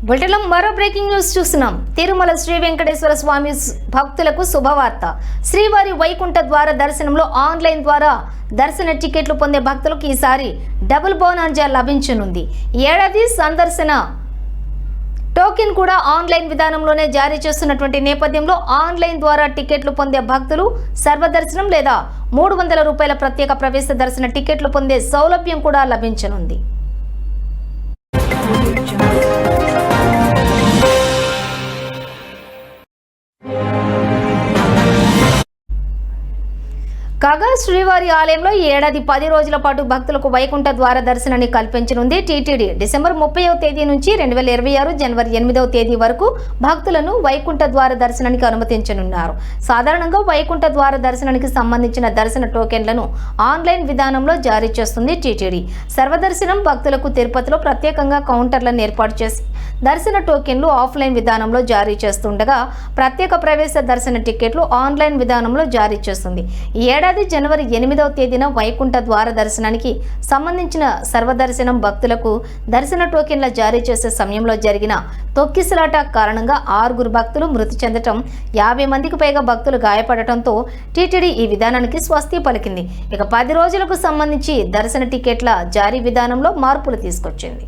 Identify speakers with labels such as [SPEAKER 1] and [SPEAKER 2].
[SPEAKER 1] బులెటిన్లో మరో breaking news చూస్తున్నాం. తిరుమల శ్రీ వెంకటేశ్వర స్వామి భక్తులకు శుభవార్త. శ్రీవారి వైకుంఠ ద్వార దర్శనంలో ఆన్లైన్ ద్వారా దర్శన టికెట్లు పొందే భక్తులకు ఈసారి డబుల్ బోనాంజా లభించనుంది. ఏడాది సందర్శన టోకెన్ కూడా ఆన్లైన్ విధానంలోనే జారీ చేస్తున్నటువంటి నేపథ్యంలో ఆన్లైన్ ద్వారా టికెట్లు పొందే భక్తులు సర్వదర్శనం లేదా 300 రూపాయల ప్రత్యేక ప్రవేశ దర్శన టికెట్లు పొందే సౌలభ్యం కూడా లభించనుంది. కాగా శ్రీవారి ఆలయంలో ఈ ఏడాది 10 రోజుల పాటు భక్తులకు వైకుంఠ ద్వార దర్శనాన్ని కల్పించనుంది టీటీడీ. డిసెంబర్ 30వ తేదీ నుంచి 2026 జనవరి 8వ తేదీ వరకు భక్తులను వైకుంఠ ద్వార దర్శనానికి అనుమతించనున్నారు. సాధారణంగా వైకుంఠ ద్వార దర్శనానికి సంబంధించిన దర్శన టోకెన్లను ఆన్లైన్ విధానంలో జారీ చేస్తుంది టీటీడీ. సర్వదర్శనం భక్తులకు తిరుపతిలో ప్రత్యేకంగా కౌంటర్లను ఏర్పాటు చేసి దర్శన టోకెన్లు ఆఫ్లైన్ విధానంలో జారీ చేస్తుండగా ప్రత్యేక ప్రవేశ దర్శన టికెట్లు ఆన్లైన్ విధానంలో జారీ చేస్తుంది. ఈ ఏడాది జనవరి 8వ తేదీన వైకుంఠ ద్వార దర్శనానికి సంబంధించిన సర్వదర్శనం భక్తులకు దర్శన టోకెన్ల జారీ చేసే సమయంలో జరిగిన తొక్కిసలాట కారణంగా 6 భక్తులు మృతి చెందటం, 50 మందికి పైగా భక్తులు గాయపడటంతో టీటీడీ ఈ విధానానికి స్వస్తి పలికింది. ఇక 10 రోజులకు సంబంధించి దర్శన టికెట్ల జారీ విధానంలో మార్పులు తీసుకొచ్చింది.